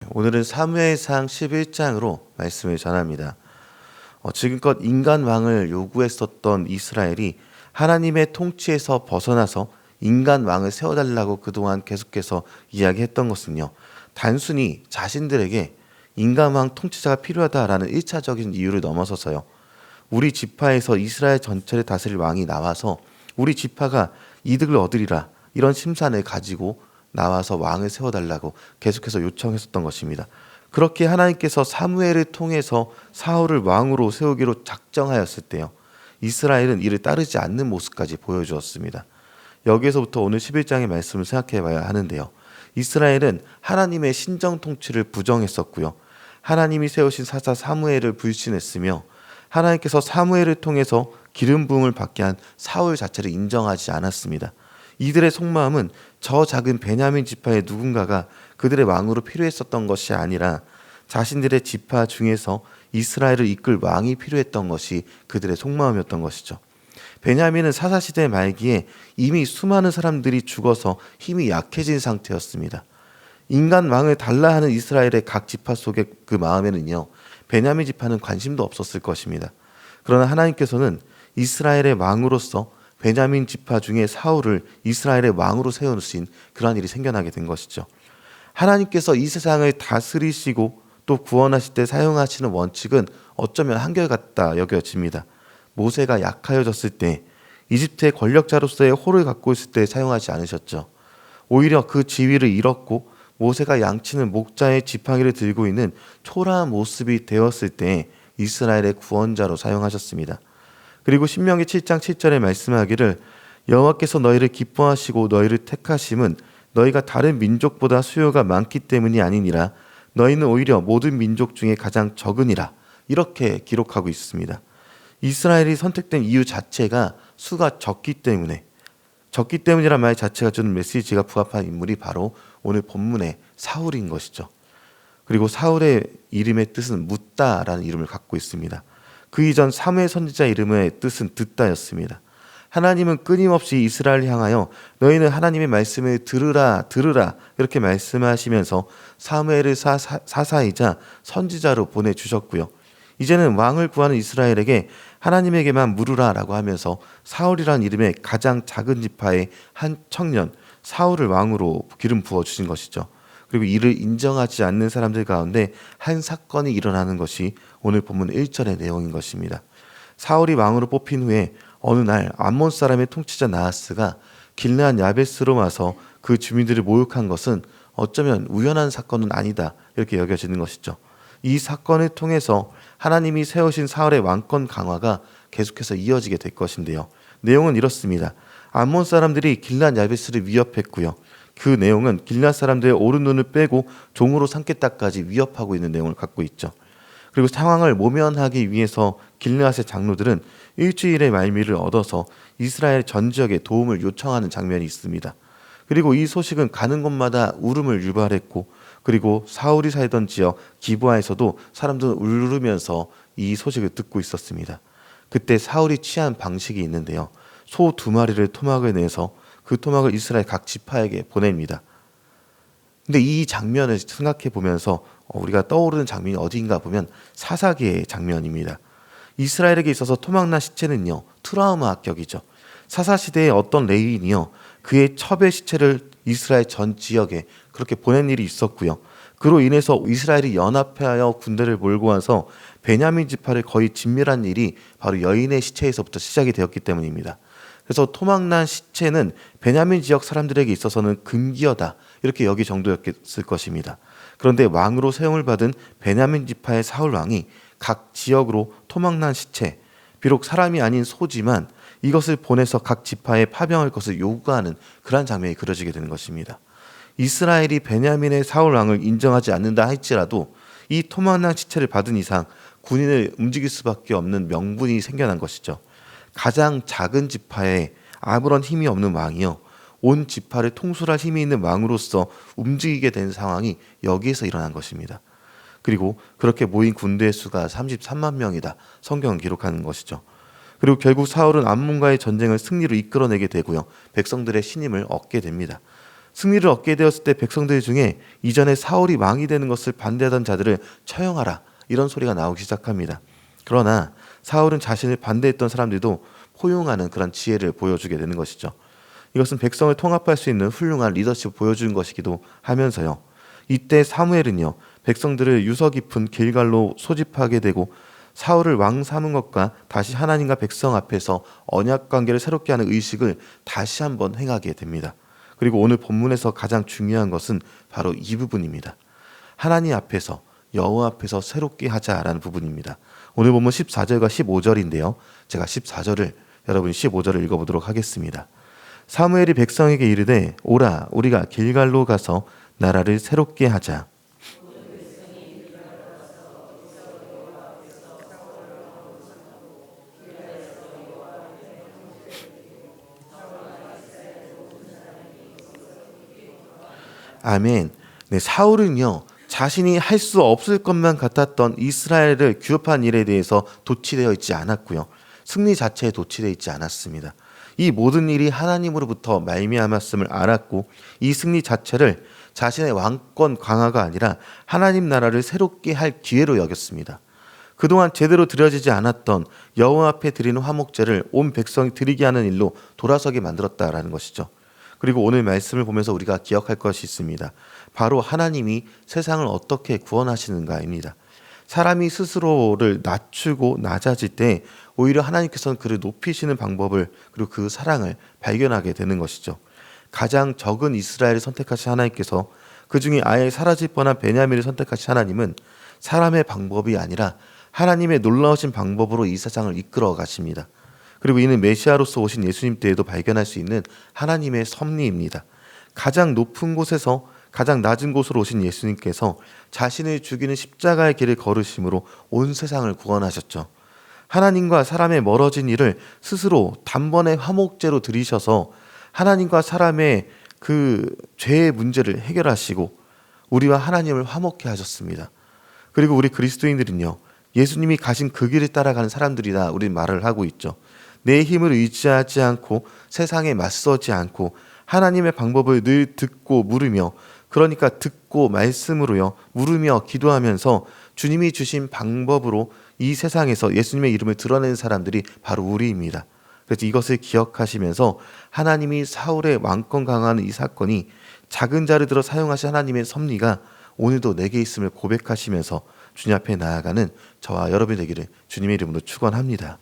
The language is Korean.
오늘은 사무엘상 11장으로 말씀을 전합니다. 지금껏 인간 왕을 요구했었던 이스라엘이 하나님의 통치에서 벗어나서 인간 왕을 세워달라고 그동안 계속해서 이야기했던 것은요, 단순히 자신들에게 인간 왕 통치자가 필요하다라는 1차적인 이유를 넘어서서요, 우리 지파에서 이스라엘 전체를 다스릴 왕이 나와서 우리 지파가 이득을 얻으리라, 이런 심산을 가지고 나와서 왕을 세워달라고 계속해서 요청했었던 것입니다. 그렇게 하나님께서 사무엘을 통해서 사울을 왕으로 세우기로 작정하였을 때요, 이스라엘은 이를 따르지 않는 모습까지 보여주었습니다. 여기에서부터 오늘 11장의 말씀을 생각해 봐야 하는데요, 이스라엘은 하나님의 신정 통치를 부정했었고요, 하나님이 세우신 사사 사무엘을 불신했으며, 하나님께서 사무엘을 통해서 기름 부음을 받게 한 사울 자체를 인정하지 않았습니다. 이들의 속마음은 저 작은 베냐민 지파의 누군가가 그들의 왕으로 필요했었던 것이 아니라 자신들의 지파 중에서 이스라엘을 이끌 왕이 필요했던 것이 그들의 속마음이었던 것이죠. 베냐민은 사사시대 말기에 이미 수많은 사람들이 죽어서 힘이 약해진 상태였습니다. 인간 왕을 달라 하는 이스라엘의 각 지파 속의 그 마음에는요, 베냐민 지파는 관심도 없었을 것입니다. 그러나 하나님께서는 이스라엘의 왕으로서 베냐민 지파 중에 사울을 이스라엘의 왕으로 세우신 그러한 일이 생겨나게 된 것이죠. 하나님께서 이 세상을 다스리시고 또 구원하실 때 사용하시는 원칙은 어쩌면 한결같다 여겨집니다. 모세가 약하여졌을 때, 이집트의 권력자로서의 호를 갖고 있을 때 사용하지 않으셨죠. 오히려 그 지위를 잃었고 모세가 양치는 목자의 지팡이를 들고 있는 초라한 모습이 되었을 때 이스라엘의 구원자로 사용하셨습니다. 그리고 신명기 7장 7절에 말씀하기를, 여호와께서 너희를 기뻐하시고 너희를 택하심은 너희가 다른 민족보다 수요가 많기 때문이 아니니라, 너희는 오히려 모든 민족 중에 가장 적으니라, 이렇게 기록하고 있습니다. 이스라엘이 선택된 이유 자체가 수가 적기 때문이란 말 자체가 주는 메시지가 부합한 인물이 바로 오늘 본문의 사울인 것이죠. 그리고 사울의 이름의 뜻은 묻다라는 이름을 갖고 있습니다. 그 이전 사무엘 선지자 이름의 뜻은 듣다였습니다. 하나님은 끊임없이 이스라엘을 향하여 너희는 하나님의 말씀을 들으라 이렇게 말씀하시면서 사무엘을 사사이자 선지자로 보내주셨고요, 이제는 왕을 구하는 이스라엘에게 하나님에게만 물으라라고 하면서 사울이라는 이름의 가장 작은 지파의 한 청년 사울을 왕으로 기름 부어주신 것이죠. 그리고 이를 인정하지 않는 사람들 가운데 한 사건이 일어나는 것이 오늘 본문 1절의 내용인 것입니다. 사울이 왕으로 뽑힌 후에 어느 날 암몬 사람의 통치자 나하스가 길르앗 야베스로 와서 그 주민들을 모욕한 것은 어쩌면 우연한 사건은 아니다 이렇게 여겨지는 것이죠. 이 사건을 통해서 하나님이 세우신 사울의 왕권 강화가 계속해서 이어지게 될 것인데요, 내용은 이렇습니다. 암몬 사람들이 길르앗 야베스를 위협했고요, 그 내용은 길르앗 사람들의 오른 눈을 빼고 종으로 삼겠다까지 위협하고 있는 내용을 갖고 있죠. 그리고 상황을 모면하기 위해서 길르앗의 장로들은 일주일의 말미를 얻어서 이스라엘 전 지역에 도움을 요청하는 장면이 있습니다. 그리고 이 소식은 가는 곳마다 울음을 유발했고, 그리고 사울이 살던 지역 기브아에서도 사람들은 울으면서 이 소식을 듣고 있었습니다. 그때 사울이 취한 방식이 있는데요, 소 2마리를 토막을 내서 그 토막을 이스라엘 각 지파에게 보냅니다. 근데 이 장면을 생각해 보면서 우리가 떠오르는 장면이 어디인가 보면 사사기의 장면입니다. 이스라엘에게 있어서 토막난 시체는요, 트라우마격이죠. 사사시대의 어떤 레위인이요, 그의 첩의 시체를 이스라엘 전 지역에 그렇게 보낸 일이 있었고요, 그로 인해서 이스라엘이 연합하여 군대를 몰고 와서 베냐민 지파를 거의 진멸한 일이 바로 여인의 시체에서부터 시작이 되었기 때문입니다. 그래서 토막난 시체는 베냐민 지역 사람들에게 있어서는 금기어다 이렇게 여기 정도였을 것입니다. 그런데 왕으로 세움을 받은 베냐민 지파의 사울 왕이 각 지역으로 토막난 시체, 비록 사람이 아닌 소지만 이것을 보내서 각 지파에 파병할 것을 요구하는 그러한 장면이 그려지게 되는 것입니다. 이스라엘이 베냐민의 사울 왕을 인정하지 않는다 할지라도 이 토막난 시체를 받은 이상 군인을 움직일 수밖에 없는 명분이 생겨난 것이죠. 가장 작은 지파에 아무런 힘이 없는 왕이요, 온 지파를 통솔할 힘이 있는 왕으로서 움직이게 된 상황이 여기에서 일어난 것입니다. 그리고 그렇게 모인 군대의 수가 33만 명이다 성경은 기록하는 것이죠. 그리고 결국 사울은 암몬과의 전쟁을 승리로 이끌어내게 되고요, 백성들의 신임을 얻게 됩니다. 승리를 얻게 되었을 때 백성들 중에 이전에 사울이 왕이 되는 것을 반대하던 자들을 처형하라, 이런 소리가 나오기 시작합니다. 그러나 사울은 자신을 반대했던 사람들도 포용하는 그런 지혜를 보여주게 되는 것이죠. 이것은 백성을 통합할 수 있는 훌륭한 리더십을 보여주는 것이기도 하면서요, 이때 사무엘은요, 백성들을 유서 깊은 길갈로 소집하게 되고 사울을 왕 삼은 것과 다시 하나님과 백성 앞에서 언약 관계를 새롭게 하는 의식을 다시 한번 행하게 됩니다. 그리고 오늘 본문에서 가장 중요한 것은 바로 이 부분입니다. 하나님 앞에서, 여호와 앞에서 새롭게 하자라는 부분입니다. 오늘 본문 14절과 15절인데요. 제가 14절을, 여러분이 15절을 읽어보도록 하겠습니다. 사무엘이 백성에게 이르되 오라, 우리가 길갈로 가서 나라를 새롭게 하자. 아멘. 네, 사울은요, 자신이 할 수 없을 것만 같았던 이스라엘을 규합한 일에 대해서 도취되어 있지 않았고요, 승리 자체에 도취되어 있지 않았습니다. 이 모든 일이 하나님으로부터 말미암았음을 알았고, 이 승리 자체를 자신의 왕권 강화가 아니라 하나님 나라를 새롭게 할 기회로 여겼습니다. 그동안 제대로 드려지지 않았던 여호와 앞에 드리는 화목제를 온 백성이 드리게 하는 일로 돌아서게 만들었다라는 것이죠. 그리고 오늘 말씀을 보면서 우리가 기억할 것이 있습니다. 바로 하나님이 세상을 어떻게 구원하시는가입니다. 사람이 스스로를 낮추고 낮아질 때 오히려 하나님께서는 그를 높이시는 방법을, 그리고 그 사랑을 발견하게 되는 것이죠. 가장 적은 이스라엘을 선택하신 하나님께서 그 중에 아예 사라질 뻔한 베냐민을 선택하신 하나님은 사람의 방법이 아니라 하나님의 놀라우신 방법으로 이 세상을 이끌어 가십니다. 그리고 이는 메시아로서 오신 예수님 때에도 발견할 수 있는 하나님의 섭리입니다. 가장 높은 곳에서 가장 낮은 곳으로 오신 예수님께서 자신을 죽이는 십자가의 길을 걸으심으로 온 세상을 구원하셨죠. 하나님과 사람의 멀어진 일을 스스로 단번에 화목제로 드리셔서 하나님과 사람의 그 죄의 문제를 해결하시고 우리와 하나님을 화목케 하셨습니다. 그리고 우리 그리스도인들은요, 예수님이 가신 그 길을 따라가는 사람들이다, 우리 말을 하고 있죠. 내 힘을 의지하지 않고 세상에 맞서지 않고 하나님의 방법을 늘 듣고 물으며, 그러니까 듣고 말씀으로요, 물으며 기도하면서 주님이 주신 방법으로 이 세상에서 예수님의 이름을 드러내는 사람들이 바로 우리입니다. 그래서 이것을 기억하시면서 하나님이 사울의 왕권 강화하는 이 사건이 작은 자를 들어 사용하신 하나님의 섭리가 오늘도 내게 있음을 고백하시면서 주님 앞에 나아가는 저와 여러분이 되기를 주님의 이름으로 축원합니다.